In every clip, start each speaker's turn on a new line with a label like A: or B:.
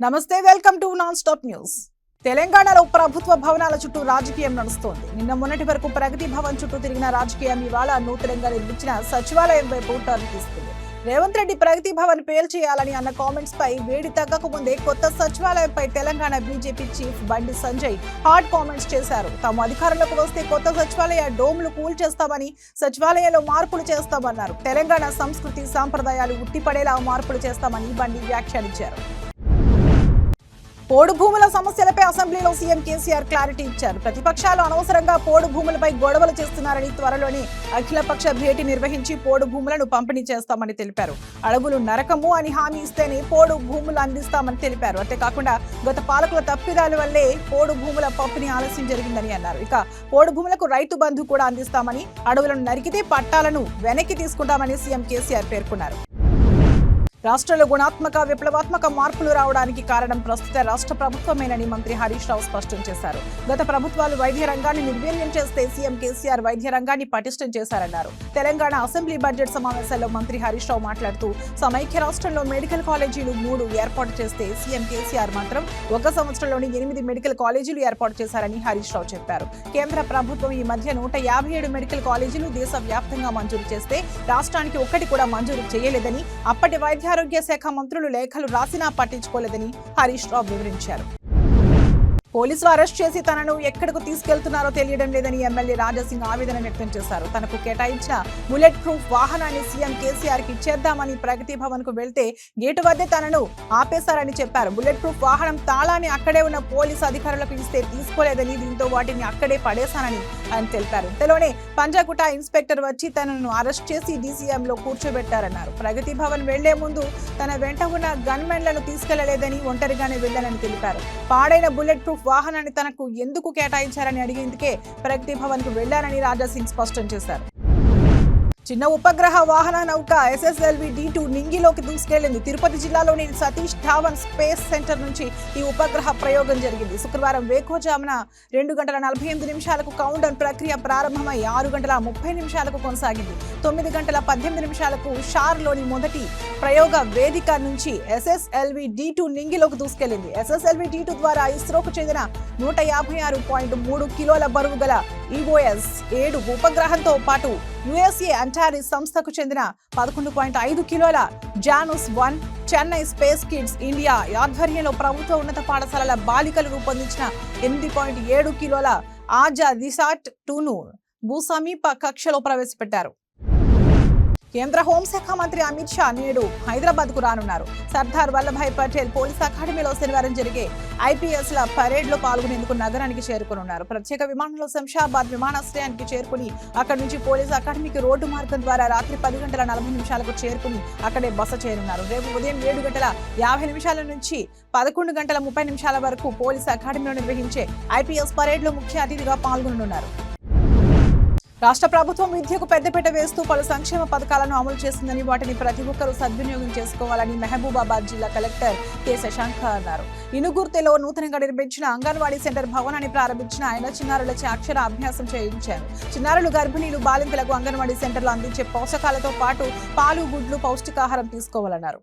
A: నమస్తే, welcome to non stop news. తెలంగాణలో ప్రభుత్వ భవనాల చుట్టూ రాజకీయం నడుస్తోంది. నిన్న మొన్నటి వరకు ప్రగతి భవన్ చుట్టూ తిరిగిన రాజకీయం ఇవాళ నూతనంగా నిర్మించిన సచివాలయం వైపు టర్న్ తీసుకుంది. రేవంత్ రెడ్డి ప్రగతి భవన్ పేల్చేయాలని అన్న కామెంట్స్ పై వేడి తగ్గక ముందే కొత్త సచివాలయంపై Telangana BJP chief Bandi Sanjay hot comments చేశారు. తాము అధికారంలోకి వస్తే కొత్త సచివాలయ డోమ్లు కూల్ చేస్తామని, సచివాలయంలో మార్పులు చేస్తామన్నారు. తెలంగాణ సంస్కృతి సాంప్రదాయాలు ఉట్టిపడేలా మార్పులు చేస్తామని బండి వ్యాఖ్యానించారు. పోడు భూముల సమస్యలపై అసెంబ్లీలో సీఎం కేసీఆర్ క్లారిటీ ఇచ్చారు. ప్రతిపక్షాలు అనవసరంగా పోడు భూములపై గొడవలు చేస్తున్నారని, త్వరలోనే అఖిలపక్ష భేటీ నిర్వహించి పోడు భూములను పంపిణీ చేస్తామని తెలిపారు. అడవులు నరకము అని హామీ ఇస్తేనే పోడు భూములు అందిస్తామని తెలిపారు. అంతేకాకుండా గత పాలకుల తప్పిదాల వల్లే పోడు భూముల పంపిణీ ఆలస్యం జరిగిందని అన్నారు. ఇక పోడు భూములకు రైతు బంధు కూడా అందిస్తామని, అడవులను నరికితే పట్టాలను వెనక్కి తీసుకుంటామని సీఎం కేసీఆర్ పేర్కొన్నారు. రాష్ట్రంలో గుణాత్మక, విప్లవాత్మక మార్పులు రావడానికి కారణం ప్రస్తుత రాష్ట్ర ప్రభుత్వమేనని మంత్రి హరీష్ రావు స్పష్టం చేశారు. గత ప్రభుత్వాలు వైద్య రంగాన్ని నిర్వీర్యం చేస్తే సీఎం కేసీఆర్ వైద్య రంగాన్ని పటిష్టం చేశారన్నారు. తెలంగాణ అసెంబ్లీ బడ్జెట్ సమావేశాల్లో మంత్రి హరీష్ రావు మాట్లాడుతూ, సమైక్య రాష్ట్రంలో మెడికల్ కాలేజీలు 3 ఏర్పాటు చేస్తే సీఎం కేసీఆర్ మాత్రం 1 సంవత్సరంలోని 8 మెడికల్ కాలేజీలు ఏర్పాటు చేశారని హరీష్ రావు చెప్పారు. కేంద్ర ప్రభుత్వం ఈ మధ్య 157 మెడికల్ కాలేజీలు దేశవ్యాప్తంగా మంజూరు చేస్తే రాష్ట్రానికి 1 కూడా మంజూరు చేయలేదని, అప్పటి వైద్య ఆరోగ్య శాఖ మంత్రులు లేఖలు రాసినా పట్టించుకోలేదని హరీష్ రావు వివరించారు. పోలీసులు అరెస్ట్ చేసి తనను ఎక్కడకు తీసుకెళ్తున్నారో తెలియడం లేదని ఎమ్మెల్యే రాజాసింగ్ ఆవేదన వ్యక్తం చేశారు. తనకు కేటాయించిన బుల్లెట్ ప్రూఫ్ వాహనాన్ని సీఎం కేసీఆర్ కి ఇచ్చేద్దామని ప్రగతి భవన్ కు వెళ్తే గేటు వద్దే తనను ఆపేశారని చెప్పారు. బుల్లెట్ ప్రూఫ్ వాహనం తాళాన్ని అక్కడే ఉన్న పోలీసు అధికారులకు ఇస్తే తీసుకోలేదని, దీంతో వాటిని అక్కడే పడేశానని ఆయన తెలిపారు. ఇంతలోనే పంజాగుట్ట ఇన్స్పెక్టర్ వచ్చి తనను అరెస్ట్ చేసి డీసీఎం లో కూర్చోబెట్టారన్నారు. ప్రగతి భవన్ వెళ్లే ముందు తన వెంట ఉన్న గన్మెన్లను తీసుకెళ్లలేదని, ఒంటరిగానే వెళ్లానని తెలిపారు. పాడైన బుల్లెట్ ప్రూఫ్ వాహనాన్ని తనకు ఎందుకు కేటాయించారని అడిగేందుకే ప్రగతి భవన్ కు వెళ్లారని రాజాసింగ్ స్పష్టం చేశారు. చిన్న ఉపగ్రహ వాహన నౌక SSLV D2 నింగిలోకి దూసుకెళ్లింది. తిరుపతి జిల్లాలోని సతీష్ ధావన్ స్పేస్ సెంటర్ నుంచి ఈ ఉపగ్రహ ప్రయోగం జరిగింది. శుక్రవారం వేకోజామున 2:48 కౌంట్ డౌన్ ప్రక్రియ ప్రారంభమై 6:30 కొనసాగింది. 9:18 షార్లోని మొదటి ప్రయోగ వేదిక నుంచి SSLV D2 నింగిలోకి దూసుకెళ్లింది. SSLV D2 ద్వారా ఇస్రోకు చెందిన 156.3 కిలోల బరువు గల EOS 7 ఉపగ్రహంతో పాటు USA అంటారిస్ సంస్థకు చెందిన 11.5 కిలోల జానుస్ 1, చెన్నై స్పేస్ కిడ్స్ ఇండియా ఆధ్వర్యంలో ప్రభుత్వ ఉన్నత పాఠశాలల బాలికలు రూపొందించిన 8.7 కిలోల ఆజా దిశాట్ 2ను భూసమీప కక్షలో ప్రవేశపెట్టారు. కేంద్ర హోంశాఖ మంత్రి అమిత్ షా నేడు హైదరాబాద్ కు రానున్నారు. సర్దార్ వల్లభాయ్ పటేల్ పోలీస్ అకాడమీలో శనివారం జరిగే IPSల పరేడ్ లో పాల్గొనేందుకు నగరానికి చేరుకున్నారు. ప్రత్యేక విమానంలో శంషాబాద్ విమానాశ్రయానికి చేరుకుని అక్కడి నుంచి పోలీస్ అకాడమీకి రోడ్డు మార్గం ద్వారా రాత్రి 10:40 చేరుకుని అక్కడే బస చేరున్నారు. రేపు ఉదయం 7:50 నుంచి 11:30 వరకు పోలీస్ అకాడమీలో నిర్వహించే IPS పరేడ్ లో ముఖ్య అతిథిగా పాల్గొననున్నారు. రాష్ట్ర ప్రభుత్వం విద్యకు పెద్దపీట వేస్తూ పలు సంక్షేమ పథకాలను అమలు చేస్తుందని, వాటిని ప్రతి ఒక్కరూ సద్వినియోగం చేసుకోవాలని మహబూబాబాద్ జిల్లా కలెక్టర్ కె శశాంక అన్నారు. ఇనుగుర్తిలో నూతనంగా నిర్మించిన అంగన్వాడీ సెంటర్ భవనాన్ని ప్రారంభించిన ఆయన చిన్నారులచే అక్షర అభ్యాసం చేయించారు. చిన్నారులు, గర్భిణీలు, బాలింతలకు అంగన్వాడీ సెంటర్లో అందించే పోషకాలతో పాటు పాలు, గుడ్లు, పౌష్టికాహారం తీసుకోవాలన్నారు.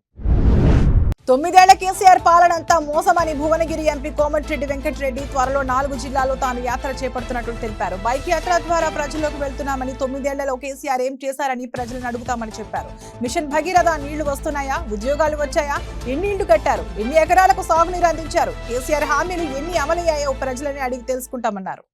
A: 9 ఏళ్ల కేసీఆర్ పాలనంతా మోసమని భువనగిరి ఎంపీ కోమటిరెడ్డి వెంకటరెడ్డి త్వరలో 4 జిల్లాల్లో తాను యాత్ర చేపడుతున్నట్లు తెలిపారు. బైక్ యాత్ర ద్వారా ప్రజల్లోకి వెళ్తున్నామని, 9 ఏళ్లలో కేసీఆర్ ఏం చేశారని ప్రజలను అడుగుతామని చెప్పారు. మిషన్ భగీరథ నీళ్లు వస్తున్నాయా, ఉద్యోగాలు వచ్చాయా, ఎన్ని ఇళ్లు కట్టారు, ఎన్ని ఎకరాలకు సాగునీరు అందించారు, కేసీఆర్ హామీలు ఎన్ని అమలయ్యాయో ప్రజలని అడిగి తెలుసుకుంటామన్నారు.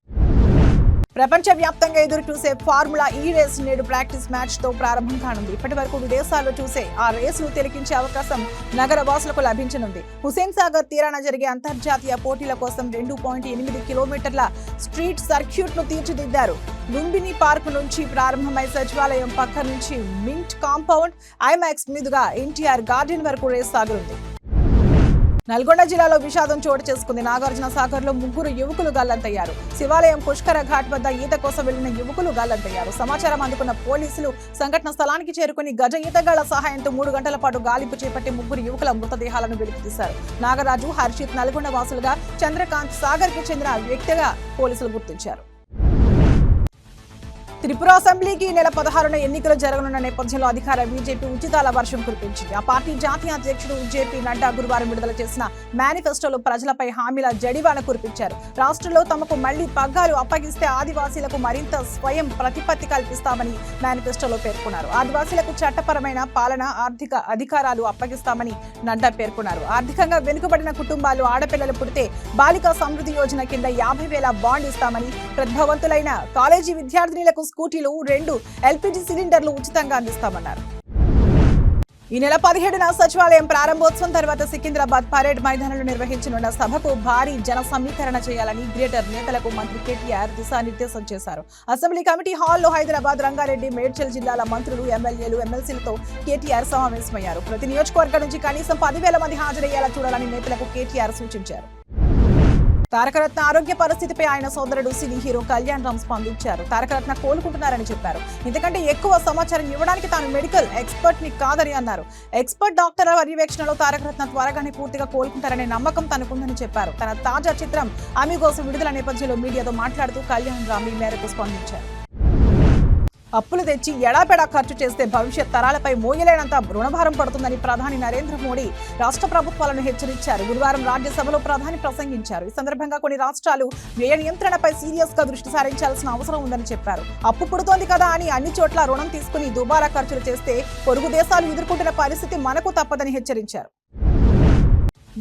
A: ప్రపంచ వ్యాప్తంగా ఎదురు చూసే ఫార్ములా ఈ రేస్ నేడు ప్రాక్టీస్ మ్యాచ్ తో ప్రారంభం కానుంది. ఇప్పటి వరకు విదేశాల్లో చూసే ఆ రేసును తిలకించే అవకాశం నగర వాసులకు లభించనుంది. హుసేన్ సాగర్ తీరాన జరిగే అంతర్జాతీయ పోటీల కోసం 2.8 కిలోమీటర్ల స్ట్రీట్ సర్క్యూట్ ను తీర్చిదిద్దారు. లుంబిని పార్క్ నుంచి ప్రారంభమై సచివాలయం పక్క నుంచి మింట్ కాంపౌండ్, ఐమాక్స్ మీదుగా NTR గార్డెన్ వరకు రేస్ సాగనుంది. నల్గొండ జిల్లాలో విషాదం చోటు చేసుకుంది. నాగార్జున సాగర్ లో 3 యువకులు గల్లంతయ్యారు. శివాలయం పుష్కర ఘాట్ వద్ద ఈత కోసం వెళ్లిన యువకులు గల్లంతయ్యారు. సమాచారం అందుకున్న పోలీసులు సంఘటన స్థలానికి చేరుకుని గజ ఈతగాళ్ల సహాయంతో 3 గంటల పాటు గాలింపు చేపట్టి 3 యువకుల మృతదేహాలను వెలికితీశారు. నాగరాజు, హర్షిత్ నల్గొండ వాసులుగా, చంద్రకాంత్ సాగర్ కి చెందిన వ్యక్తిగా పోలీసులు గుర్తించారు. త్రిపుర అసెంబ్లీకి నెల 16న ఎన్నికలు జరగనున్న నేపథ్యంలో అధికార బీజేపీ ఉచితాల వర్షం కురిపించింది. ఆ పార్టీ జాతీయ అధ్యక్షుడు జేపీ నడ్డా గురువారం విడుదల చేసిన మేనిఫెస్టోలో ప్రజలపై హామీల జడివాన కురిపించారు. రాష్ట్రంలో తమకు మళ్లీ పగ్గాలు అప్పగిస్తే ఆదివాసీలకు మరింత స్వయం ప్రతిపత్తి కల్పిస్తామని మేనిఫెస్టోలో పేర్కొన్నారు. ఆదివాసీలకు చట్టపరమైన పాలన, ఆర్థిక అధికారాలు అప్పగిస్తామని నడ్డా పేర్కొన్నారు. ఆర్థికంగా వెనుకబడిన కుటుంబాలు ఆడపిల్లలు పుడితే బాలికా సమృద్ధి యోజన కింద 50,000 బాండ్ ఇస్తామని, ప్రతిభావంతులైన కాలేజీ విద్యార్థినులకు స్కూటీలు, 2 ఎల్పీజీ సిలిండర్లు ఉచితంగా అందిస్తామన్నారు. ఈ నెల 17న సచివాలయం ప్రారంభోత్సవం తర్వాత సికింద్రాబాద్ పరేడ్ మైదానంలో నిర్వహించనున్న సభకు భారీ జన సమీకరణ చేయాలని గ్రేటర్ నేతలకు మంత్రి కేటీఆర్ దిశానిర్దేశం చేశారు. అసెంబ్లీ కమిటీ హాల్లో హైదరాబాద్, రంగారెడ్డి, మేడ్చల్ జిల్లాల మంత్రులు, ఎమ్మెల్యేలు, ఎమ్మెల్సీలతో కేటీఆర్ సమావేశమయ్యారు. ప్రతి నియోజకవర్గం నుంచి కనీసం 10,000 మంది హాజరయ్యేలా చూడాలని నేతలకు కేటీఆర్ సూచించారు. తారకరత్న ఆరోగ్య పరిస్థితిపై ఆయన సోదరుడు సినీ హీరో కళ్యాణ్ రామ్ స్పందించారు. తారకరత్న కోలుకుంటున్నారని చెప్పారు. ఇంతకంటే ఎక్కువ సమాచారం ఇవ్వడానికి తాను మెడికల్ ఎక్స్పర్ట్ ని కాదని అన్నారు. ఎక్స్పర్ట్ డాక్టర్ల పర్యవేక్షణలో తారకరత్న త్వరగానే పూర్తిగా కోలుకుంటారనే నమ్మకం తనకుందని చెప్పారు. తన తాజా చిత్రం అమిగోస్ విడుదల నేపథ్యంలో మీడియాతో మాట్లాడుతూ కళ్యాణ్ రామ్ ఈ మేరకు స్పందించారు. అప్పులు తెచ్చి ఎడాపెడా ఖర్చు చేస్తే భవిష్యత్ తరాలపై మోయలేనంత రుణభారం పడుతుందని ప్రధాని నరేంద్ర మోడీ రాష్ట్ర ప్రభుత్వాలను హెచ్చరించారు. గురువారం రాజ్యసభలో ప్రధాని ప్రసంగించారు. ఈ సందర్భంగా కొన్ని రాష్ట్రాలు వ్యయ నియంత్రణపై సీరియస్ గా దృష్టి సారించాల్సిన అవసరం ఉందని చెప్పారు. అప్పు పుడుతోంది కదా అని అన్ని చోట్ల రుణం తీసుకుని దుబారా ఖర్చులు చేస్తే పొరుగు దేశాలు ఎదుర్కొంటున్న పరిస్థితి మనకు తప్పదని హెచ్చరించారు.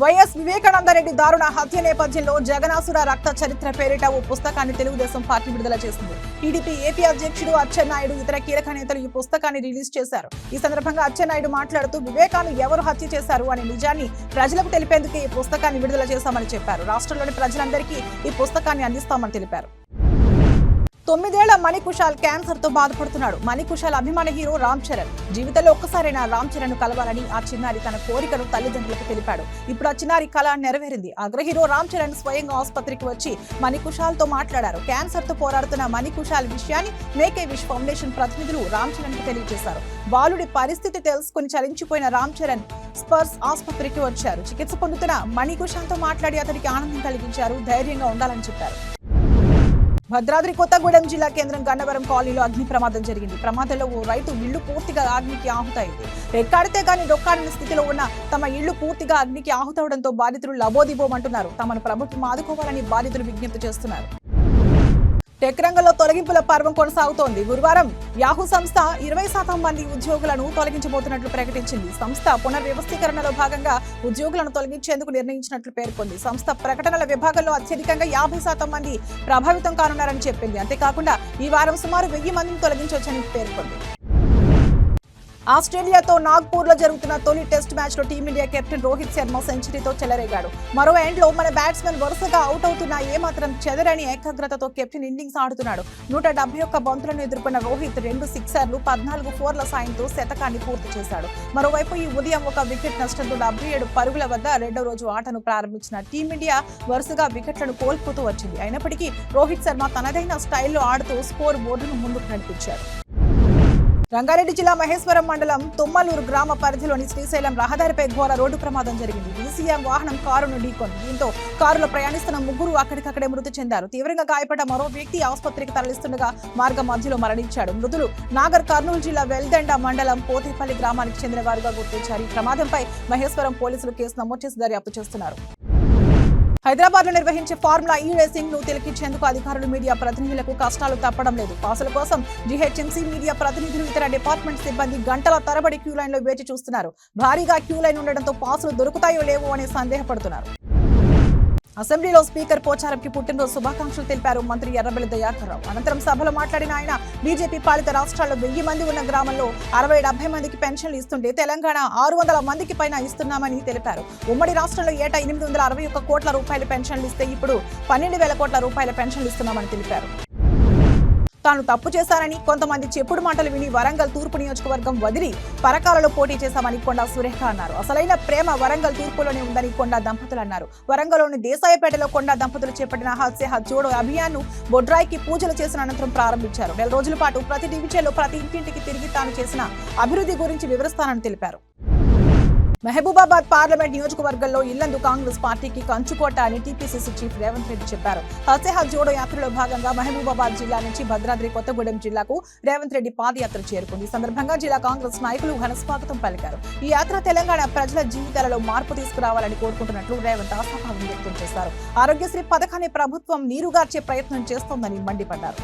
A: వైఎస్ వివేకానందరెడ్డి దారుణ హత్య నేపథ్యంలో జగనాసుర రక్త చరిత్ర పేరిట ఓ పుస్తకాన్ని తెలుగుదేశం పార్టీ విడుదల చేసింది. టీడీపీ ఏపీ అధ్యక్షుడు అచ్చెన్నాయుడు, ఇతర కీలక నేతలు ఈ పుస్తకాన్ని రిలీజ్ చేశారు. ఈ సందర్భంగా అచ్చెన్నాయుడు మాట్లాడుతూ వివేకాను ఎవరు హత్య చేశారు అనే నిజాన్ని ప్రజలకు తెలిపేందుకే ఈ పుస్తకాన్ని విడుదల చేశామని చెప్పారు. రాష్ట్రంలోని ప్రజలందరికీ ఈ పుస్తకాన్ని అందిస్తామని తెలిపారు. 9 ఏళ్ల మణికుశాల్ క్యాన్సర్ తో బాధపడుతున్నాడు. మణికుశాల్ అభిమాన హీరో రామ్ చరణ్. జీవితంలో ఒక్కసారైనా రామ్ చరణ్ ను కలవాలని ఆ చిన్నారి తన కోరికను తల్లిదండ్రులకు తెలిపాడు. ఇప్పుడు ఆ చిన్నారి కళ నెరవేరింది. అగ్ర హీరో రామ్ చరణ్ స్వయంగా ఆసుపత్రికి వచ్చి మణికుశాల్ తో మాట్లాడారు. క్యాన్సర్ తో పోరాడుతున్న మణికుశాల్ విషయాన్ని మేక్ ఏ విష్ ఫౌండేషన్ ప్రతినిధులు రామ్ చరణ్ కు తెలియజేశారు. బాలుడి పరిస్థితి తెలుసుకుని చలించిపోయిన రామ్ చరణ్ స్పర్స్ ఆసుపత్రికి వచ్చారు. చికిత్స పొందుతున్న మణికుశాల్ తో మాట్లాడి అతనికి ఆనందం కలిగించారు. ధైర్యంగా ఉండాలని చెప్పారు. భద్రాద్రి కొత్తగూడెం జిల్లా కేంద్రం గన్నవరం కాలనీలో అగ్ని ప్రమాదం జరిగింది. ప్రమాదంలో ఓ రైతు ఇళ్లు పూర్తిగా అగ్నికి ఆహుతైంది. రెక్కాడితే గాని డొక్కాడని స్థితిలో ఉన్న తమ ఇళ్లు పూర్తిగా అగ్నికి ఆహుతవడంతో బాధితులు లబోదిబోమంటున్నారు. తమను ప్రభుత్వం ఆదుకోవాలని బాధితులు విజ్ఞప్తి చేస్తున్నారు. టెక్ రంగంలో తొలగింపుల పర్వం కొనసాగుతోంది. గురువారం యాహూ సంస్థ 20% మంది ఉద్యోగులను తొలగించబోతున్నట్లు ప్రకటించింది. సంస్థ పునర్వ్యవస్థీకరణలో భాగంగా ఉద్యోగులను తొలగించేందుకు నిర్ణయించినట్లు పేర్కొంది. సంస్థ ప్రకటనల విభాగంలో అత్యధికంగా 50% మంది ప్రభావితం కానున్నారని చెప్పింది. అంతేకాకుండా ఈ వారం సుమారు 1000 మందిని తొలగించవచ్చని పేర్కొంది. ఆస్ట్రేలియాతో నాగ్పూర్ లో జరుగుతున్న తొలి టెస్ట్ మ్యాచ్ లో టీమిండియా కెప్టెన్ రోహిత్ శర్మ సెంచరీతో చెలరేగాడు. మరో ఎండ్లో మన బ్యాట్స్మెన్ వరుసగా అవుట్ అవుతున్నా ఏమాత్రం చెదరని ఏకాగ్రతతో కెప్టెన్ ఇన్నింగ్స్ ఆడుతున్నాడు. 171 బంతులను ఎదుర్కొన్న రోహిత్ 2 సిక్సర్లు, 14 4ల సాయంతో శతకాన్ని పూర్తి చేశాడు. మరోవైపు ఈ ఉదయం ఒక వికెట్ నష్టంతో 77 పరుగుల వద్ద రెండో రోజు ఆటను ప్రారంభించిన టీమిండియా వరుసగా వికెట్లను కోల్పోతూ వచ్చింది. అయినప్పటికీ రోహిత్ శర్మ తనదైన స్టైల్లో ఆడుతూ స్కోర్ బోర్డును ముందుకు నడిపించాడు. రంగారెడ్డి జిల్లా మహేశ్వరం మండలం తుమ్మలూరు గ్రామ పరిధిలోని శ్రీశైలం రహదారిపై ఘోర రోడ్డు ప్రమాదం జరిగింది. DCM వాహనం కారును ఢీకొంది. దీంతో కారులో ప్రయాణిస్తున్న 3 అక్కడికక్కడే మృతి చెందారు. తీవ్రంగా గాయపడ్డ మరో వ్యక్తి ఆసుపత్రికి తరలిస్తుండగా మార్గ మధ్యలో మరణించాడు. మృతులు నాగర్ కర్నూలు జిల్లా వెల్దండ మండలం పోతేపల్లి గ్రామానికి చెందిన వారుగా గుర్తించారు. ఈ ప్రమాదంపై మహేశ్వరం పోలీసులు కేసు నమోదు చేసి దర్యాప్తు చేస్తున్నారు. హైదరాబాద్ లో నిర్వహించే ఫార్ములా ఈ రేసింగ్ ను తిలకించేందుకు అధికారులు, మీడియా ప్రతినిధులకు కష్టాలు తప్పడం లేదు. పాసుల కోసం GHMC మీడియా ప్రతినిధులు, ఇతర డిపార్ట్మెంట్ సిబ్బంది గంటల తరబడి క్యూ లైన్ లో వేచి చూస్తున్నారు. భారీగా క్యూ లైన్ ఉండడంతో పాసులు దొరుకుతాయో లేవో అని సందేహపడుతున్నారు. అసెంబ్లీలో స్పీకర్ పోచారంకి పుట్టినరోజు శుభాకాంక్షలు తెలిపారు మంత్రి ఎర్రబెల్లి దయాకర్ రావు. అనంతరం సభలో మాట్లాడిన ఆయన బీజేపీ పాలిత రాష్ట్రాల్లో 1000 మంది ఉన్న గ్రామంలో 60-70 మందికి పెన్షన్లు ఇస్తుంటే తెలంగాణ 600 మందికి పైన ఇస్తున్నామని తెలిపారు. ఉమ్మడి రాష్ట్రంలో ఏటా 861 కోట్ల రూపాయల పెన్షన్లు ఇస్తే ఇప్పుడు 12,000 కోట్ల రూపాయల పెన్షన్లు ఇస్తున్నామని తెలిపారు. తాను తప్పు చేశానని, కొంతమంది చెప్పుడు మాటలు విని వరంగల్ తూర్పు నియోజకవర్గం వదిలి పరకాలలో పోటీ చేశామని కొండా సురేఖ అన్నారు. అసలైన ప్రేమ వరంగల్ తూర్పులోనే ఉందని కొండా దంపతులు అన్నారు. వరంగల్లోని దేశాయపేటలో కొండా దంపతులు చేపట్టిన హత్ సే హత్ జోడో అభియాన్ను బొడ్రాయికి పూజలు చేసిన అనంతరం ప్రారంభించారు. 4 రోజుల పాటు ప్రతి డివిజన్లో ప్రతి ఇంటింటికి తిరిగి తాను చేసిన అభివృద్ధి గురించి వివరిస్తానని తెలిపారు. మహబూబాబాద్ పార్లమెంట్ నియోజకవర్గంలో ఇల్లందు కాంగ్రెస్ పార్టీకి కంచుకోట అని టీపీసీసీ చీఫ్ రేవంత్ రెడ్డి చెప్పారు. హస్తేహాల్ జోడో యాత్రలో భాగంగా మహబూబాబాద్ జిల్లా నుంచి భద్రాద్రి కొత్తగూడెం జిల్లాకు రేవంత్ రెడ్డి పాదయాత్ర చేరుకుంది. ఈ సందర్భంగా జిల్లా కాంగ్రెస్ నాయకులు ఘన స్వాగతం పలికారు. ఈ యాత్ర తెలంగాణ ప్రజల జీవితాలలో మార్పు తీసుకురావాలని కోరుకుంటున్నట్లు రేవంత్ ఆశాభావం వ్యక్తం చేశారు. ఆరోగ్యశ్రీ పథకాన్ని ప్రభుత్వం నీరుగార్చే ప్రయత్నం చేస్తోందని మండిపడ్డారు.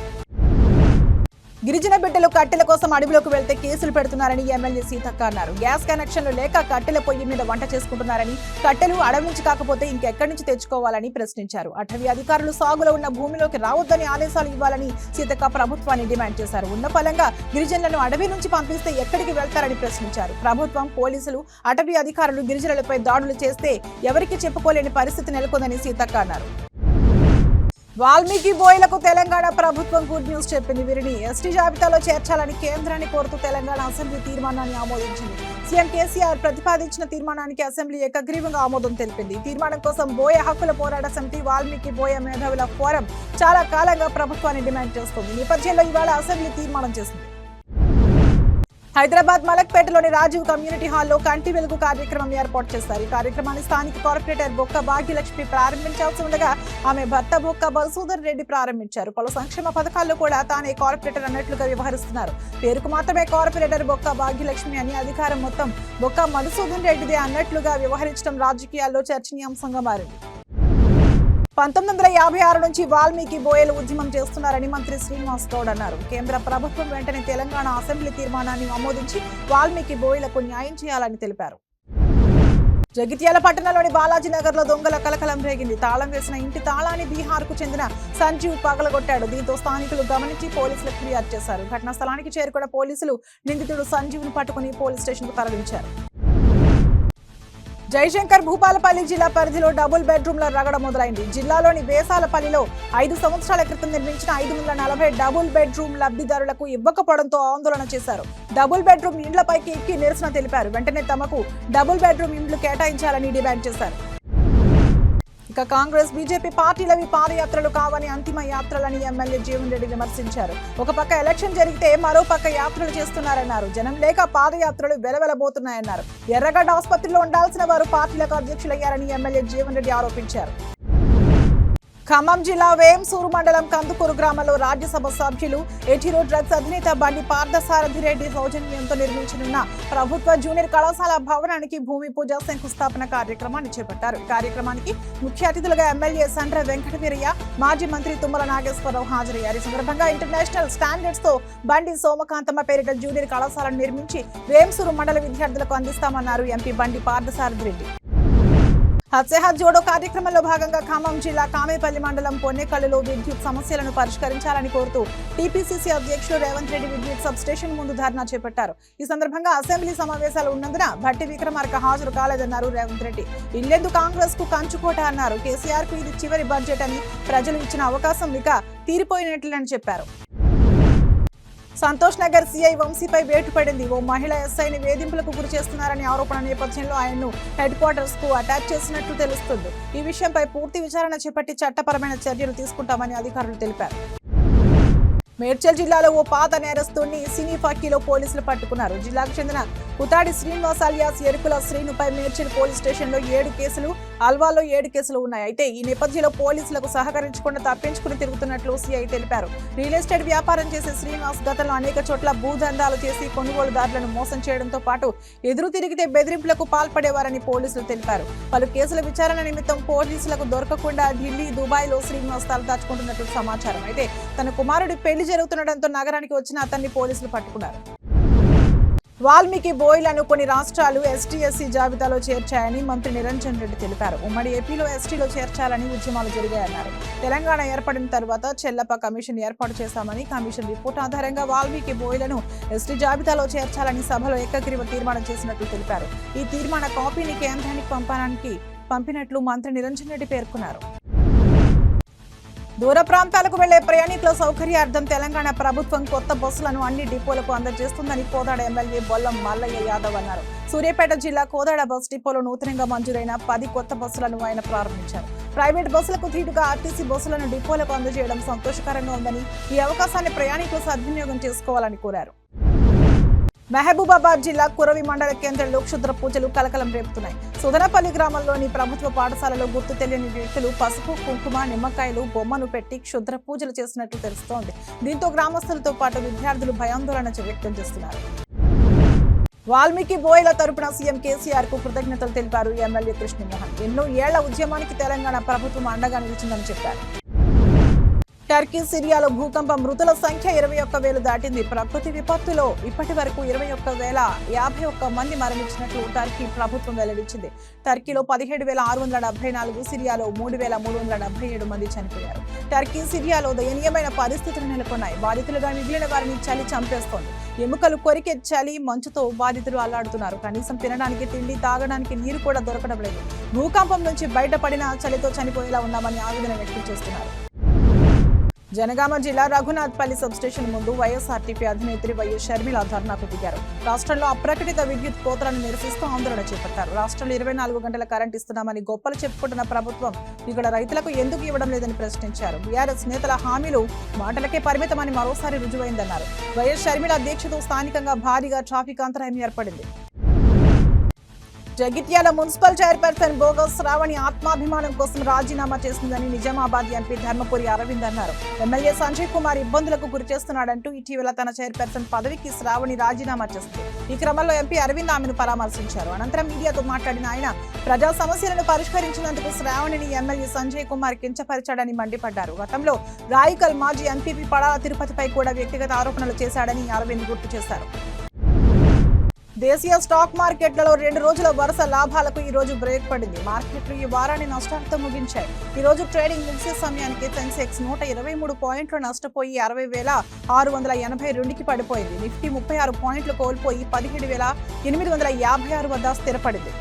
A: గిరిజన బిడ్డలు కట్టెల కోసం అడవిలోకి వెళ్తే కేసులు పెడుతున్నారని ఎమ్మెల్యే సీతక్క అన్నారు. గ్యాస్ కనెక్షన్లు లేక కట్టెల పొయ్యి మీద వంట చేసుకుంటున్నారని, కట్టెలు అడవి నుంచి కాకపోతే ఇంకెక్కడి నుంచి తెచ్చుకోవాలని ప్రశ్నించారు. అటవీ అధికారులు సాగులో ఉన్న భూమిలోకి రావద్దని ఆదేశాలు ఇవ్వాలని సీతక్క ప్రభుత్వాన్ని డిమాండ్ చేశారు. ఉన్న ఫలంగా గిరిజనులను అడవి నుంచి పంపిస్తే ఎక్కడికి వెళ్తారని ప్రశ్నించారు. ప్రభుత్వం, పోలీసులు, అటవీ అధికారులు గిరిజనులపై దాడులు చేస్తే ఎవరికి చెప్పుకోలేని పరిస్థితి నెలకొందని సీతక్క అన్నారు. వాల్మీకి బోయలకు తెలంగాణ ప్రభుత్వం గుడ్ న్యూస్ చెప్పింది. వీరిని ఎస్టీ జాబితాలో చేర్చాలని కేంద్రాన్ని కోరుతూ తెలంగాణ అసెంబ్లీ తీర్మానాన్ని ఆమోదించింది. సీఎం కేసీఆర్ ప్రతిపాదించిన తీర్మానానికి అసెంబ్లీ ఏకగ్రీవంగా ఆమోదం తెలిపింది. ఈ తీర్మానం కోసం బోయ హక్కుల పోరాట సమితి, వాల్మీకి బోయ మేధావుల ఫోరం చాలా కాలంగా ప్రభుత్వాన్ని డిమాండ్ చేస్తోంది. ఈ నేపథ్యంలో ఇవాళ అసెంబ్లీ తీర్మానం చేసింది. హైదరాబాద్ మలక్పేటలోని రాజీవ్ కమ్యూనిటీ హాల్లో కంటి వెలుగు కార్యక్రమం ఏర్పాటు చేశారు. ఈ కార్యక్రమాన్ని స్థానిక కార్పొరేటర్ బొక్క భాగ్యలక్ష్మి ప్రారంభించాల్సి ఉండగా ఆమె భర్త బొక్క బల్సూదర్ రెడ్డి ప్రారంభించారు. పలు సంక్షేమ పథకాల్లో కూడా తానే కార్పొరేటర్ అన్నట్లుగా వ్యవహరిస్తున్నారు. పేరుకు మాత్రమే కార్పొరేటర్ బొక్క భాగ్యలక్ష్మి అని అధికారం మొత్తం బొక్క మధుసూదన్ రెడ్డిదే అన్నట్లుగా వ్యవహరించడం రాజకీయాల్లో చర్చనీయాంశంగా మారింది. 1956 నుంచి వాల్మీకి బోయలు ఉద్యమం చేస్తున్నారని మంత్రి శ్రీనివాస్ గౌడ్ అన్నారు. కేంద్ర ప్రభుత్వం వెంటనే తెలంగాణ అసెంబ్లీ తీర్మానాన్ని ఆమోదించి వాల్మీకి బోయలకు న్యాయం చేయాలని తెలిపారు. జగిత్యాల పట్టణంలోని బాలాజీనగర్ లో దొంగల కలకలం రేగింది. తాళం వేసిన ఇంటి తాళాన్ని బీహార్ కు చెందిన సంజీవ్ పగలగొట్టాడు. దీంతో స్థానికులు గమనించి పోలీసులకు ఫిర్యాదు చేశారు. ఘటనా స్థలానికి చేరుకున్న పోలీసులు నిందితుడు సంజీవ్ ను పట్టుకుని పోలీస్ స్టేషన్ కు తరలించారు. జయశంకర్ భూపాలపల్లి జిల్లా పరిధిలో డబుల్ బెడ్రూమ్ల రగడ మొదలైంది. జిల్లాలోని వేసాలపల్లిలో 5 సంవత్సరాల క్రితం నిర్మించిన 540 డబుల్ బెడ్రూమ్ లబ్ధిదారులకు ఇవ్వకపోవడంతో ఆందోళన చేశారు. డబుల్ బెడ్రూమ్ ఇండ్లపైకి ఎక్కి నిరసన తెలిపారు. వెంటనే తమకు డబుల్ బెడ్రూమ్ ఇండ్లు కేటాయించాలని డిమాండ్ చేశారు. ఇక కాంగ్రెస్, బీజేపీ పార్టీలవి పాదయాత్రలు కావని అంతిమ యాత్రలని ఎమ్మెల్యే జీవన్ రెడ్డి విమర్శించారు. ఒక పక్క ఎలక్షన్ జరిగితే మరో పక్క యాత్రలు చేస్తున్నారన్నారు. జనం లేక పాదయాత్రలు వెలవెలబోతున్నాయన్నారు. ఎర్రగడ్డ ఆసుపత్రిలో ఉండాల్సిన వారు పార్టీలకు అధ్యక్షులయ్యారని ఎమ్మెల్యే జీవన్ రెడ్డి ఆరోపించారు. ఖమ్మం జిల్లా వేంసూరు మండలం కందుకూరు గ్రామంలో రాజ్యసభ సభ్యులు ఎటిరో డ్రగ్స్ అధినేత బండి పార్థసారథి రెడ్డి సౌజన్యంతో నిర్మించనున్న ప్రభుత్వ జూనియర్ కళాశాల భవనానికి భూమి పూజ, శంకుస్థాపన కార్యక్రమాన్ని చేపట్టారు. ఈ కార్యక్రమానికి ముఖ్య అతిథులుగా ఎమ్మెల్యే సండ్ర వెంకటవీరయ్య, మాజీ మంత్రి తుమ్మల నాగేశ్వరరావు హాజరయ్యారు. ఈ సందర్భంగా ఇంటర్నేషనల్ స్టాండర్డ్స్ తో బండి సోమకాంతమ్మ పేరిట జూనియర్ కళాశాలను నిర్మించి వేంసూరు మండల విద్యార్థులకు అందిస్తామన్నారు ఎంపీ బండి పార్థసారథి రెడ్డి. హత్సేహాత్ జోడో కార్యక్రమంలో భాగంగా ఖమ్మం జిల్లా కామేపల్లి మండలం పొన్నెకల్లులో విద్యుత్ సమస్యలను పరిష్కరించాలని కోరుతూ టీపీసీసీ అధ్యక్షుడు రేవంత్ రెడ్డి విద్యుత్ సబ్ స్టేషన్ ముందు ధర్నా చేపట్టారు. ఈ సందర్భంగా అసెంబ్లీ సమావేశాలు ఉన్నందున భట్టి విక్రమార్క హాజరు కాలేదన్నారు రేవంత్ రెడ్డి. ఇల్లెందు కాంగ్రెస్ కు కంచుకోట అన్నారు. కేసీఆర్ కు ఇది చివరి బడ్జెట్ అని, ప్రజలు ఇచ్చిన అవకాశం ఇక తీరిపోయినట్లని చెప్పారు. సంతోష్ నగర్ సీఐ వంశీపై వేటు పడింది. ఓ మహిళ ఎస్ఐని వేధింపులకు గురి చేస్తున్నారని ఆరోపణ నేపథ్యంలో ఆయన్ను హెడ్ క్వార్టర్స్ కు అటాచ్ చేసినట్లు తెలుస్తుంది. ఈ విషయంపై పూర్తి విచారణ చేపట్టి చట్టపరమైన చర్యలు తీసుకుంటామని అధికారులు తెలిపారు. మేడ్చల్ జిల్లాలో ఓ పాత నేరస్తుడిని సినీ ఫక్కీలో పోలీసులు పట్టుకున్నారు. జిల్లాకు చెందిన కుతాడి శ్రీనివాస్ అలియాస్ ఎరుకుల శ్రీనుపై మేడ్చల్ పోలీస్ స్టేషన్లో 7 కేసులు, అల్వాలో 7 కేసులు ఉన్నాయి. అయితే ఈ నేపథ్యంలో పోలీసులకు సహకరించకుండా తప్పించుకుని తిరుగుతున్నట్లు సీఐ తెలిపారు. రియల్ ఎస్టేట్ వ్యాపారం చేసే శ్రీనివాస్ గతంలో అనేక చోట్ల భూదందాలు చేసి కొనుగోలుదారులను మోసం చేయడంతో పాటు ఎదురు తిరిగితే బెదిరింపులకు పాల్పడేవారని పోలీసులు తెలిపారు. పలు కేసుల విచారణ నిమిత్తం పోలీసులకు దొరకకుండా ఢిల్లీ, దుబాయ్లో శ్రీనివాస్ తలదాచుకుంటున్నట్లు సమాచారం. అయితే తన కుమారుడి పెళ్లి జరుగుతుండటంతో నగరానికి వచ్చిన అతన్ని పోలీసులు పట్టుకున్నారు. వాల్మీకి బోయ్లను కొన్ని రాష్ట్రాలు ఎస్టీ/ఎస్సీ జాబితాలో చేర్చాయని మంత్రి నిరంజన్ రెడ్డి తెలిపారు. ఉమ్మడి ఏపీలో ఎస్టీలో చేర్చాలని ఉద్యమాలు జరిగాయన్నారు. తెలంగాణ ఏర్పడిన తర్వాత చెల్లప్ప కమిషన్ ఏర్పాటు చేశామని, కమిషన్ రిపోర్ట్ ఆధారంగా వాల్మీకి బోయ్లను ఎస్టీ జాబితాలో చేర్చాలని సభలో ఏకగ్రీవ తీర్మానం చేసినట్లు తెలిపారు. ఈ తీర్మాన కాపీని కేంద్రానికి పంపినట్లు మంత్రి నిరంజన్ రెడ్డి పేర్కొన్నారు. దూర ప్రాంతాలకు వెళ్లే ప్రయాణికుల సౌకర్యార్థం తెలంగాణ ప్రభుత్వం కొత్త బస్సులను అన్ని డిపోలకు అందజేస్తుందని కోదాడ ఎమ్మెల్యే బొల్లం మల్లయ్య యాదవ్ అన్నారు. సూర్యాపేట జిల్లా కోదాడ బస్ డిపోలో నూతనంగా మంజూరైన 10 కొత్త బస్సులను ఆయన ప్రారంభించారు. ప్రైవేట్ బస్సులకు ధీటుగా ఆర్టీసీ బస్సులను డిపోలకు అందజేయడం సంతోషకరంగా ఉందని, ఈ అవకాశాన్ని ప్రయాణికులు సద్వినియోగం చేసుకోవాలని కోరారు. మహబూబాబాద్ జిల్లా కురవి మండల కేంద్రంలో క్షుద్ర పూజలు కలకలం రేపుతున్నాయి. సుదనపల్లి గ్రామంలోని ప్రభుత్వ పాఠశాలలో గుర్తు తెలియని వ్యక్తులు పసుపు, కుంకుమ, నిమ్మకాయలు, బొమ్మను పెట్టి క్షుద్ర పూజలు చేసినట్లు తెలుస్తోంది. దీంతో గ్రామస్తులతో పాటు విద్యార్థులు భయాందోళన వ్యక్తం చేస్తున్నారు. వాల్మీకి బోయల తరపున సీఎం కేసీఆర్ కు కృతజ్ఞతలు తెలిపారు ఎమ్మెల్యే కృష్ణమోహన్. ఎన్నో ఏళ్ల ఉద్యమానికి తెలంగాణ ప్రభుత్వం అండగా నిలిచిందని చెప్పారు. టర్కీ సిరియాలో భూకంప మృతుల సంఖ్య 21,000 దాటింది. ప్రకృతి విపత్తులో ఇప్పటి వరకు 21,051 మంది మరణించినట్లు టర్కీ ప్రభుత్వం వెల్లడించింది. టర్కీలో 17,674, సిరియాలో 3,377 మంది చనిపోయారు. టర్కీ సిరియాలో దయనీయమైన పరిస్థితులు నెలకొన్నాయి. బాధితులుగా మిగిలిన వారిని చలి చంపేస్తోంది. ఎముకలు కొరికే చలి మంచుతో బాధితులు అల్లాడుతున్నారు. కనీసం తినడానికి తిండి, తాగడానికి నీరు కూడా దొరకడం లేదు. భూకంపం నుంచి బయటపడిన చలితో చనిపోయేలా ఉన్నామని ఆవేదన వ్యక్తం చేస్తున్నారు. జనగామ జిల్లా రఘునాథ్పల్లి సబ్స్టేషన్ ముందు వైఎస్ఆర్టీపీ అధినేత్రి వైఎస్ షర్మిల ధర్నాకు దిగారు. రాష్ట్రంలో అప్రకటిత విద్యుత్ కోతలను నిరసిస్తూ ఆందోళన చేపట్టారు. రాష్ట్రంలో 24 గంటల కరెంట్ ఇస్తున్నామని గొప్పలు చెప్పుకుంటున్న ప్రభుత్వం ఇక్కడ రైతులకు ఎందుకు ఇవ్వడం లేదని ప్రశ్నించారు. బీఆర్ఎస్ నేతల హామీలు మాటలకే పరిమితమని మరోసారి రుజువైందన్నారు. వైఎస్ షర్మిల దీక్షతో స్థానికంగా భారీగా ట్రాఫిక్ అంతరాయం ఏర్పడింది. జగిత్యాల మున్సిపల్ చైర్పర్సన్ బోగస్ శ్రావణి ఆత్మాభిమానం కోసం రాజీనామా చేసిందని నిజామాబాద్ ఎంపీ ధర్మపురి అరవింద్ అన్నారు. ఎమ్మెల్యే సంజయ్ కుమార్ ఇబ్బందులకు గురి చేస్తున్నాడంటూ ఇటీవల తన చైర్పర్సన్ పదవికి శ్రావణి రాజీనామా చేసింది. ఈ క్రమంలో ఎంపీ అరవింద్ ఆమెను పరామర్శించారు. అనంతరం మీడియాతో మాట్లాడిన ఆయన ప్రజా సమస్యలను పరిష్కరించినందుకు శ్రావణిని ఎమ్మెల్యే సంజయ్ కుమార్ కించపరిచాడని మండిపడ్డారు. గతంలో రాయికల్ మాజీ ఎంపీపీ పడాల తిరుపతిపై కూడా వ్యక్తిగత ఆరోపణలు చేశాడని అరవింద్ గుర్తు చేశారు. దేశీయ స్టాక్ మార్కెట్లలో 2 రోజుల వరుస లాభాలకు ఈ రోజు బ్రేక్ పడింది. మార్కెట్లు ఈ వారాన్ని నష్టాలతో ముగించాయి. ఈ రోజు ట్రేడింగ్ ముగిసే సమయానికి సెన్సెక్స్ 123 పాయింట్లు నష్టపోయి 60,682కి పడిపోయింది. నిఫ్టీ 36 పాయింట్లు కోల్పోయి 17,856 వద్ద స్థిరపడింది.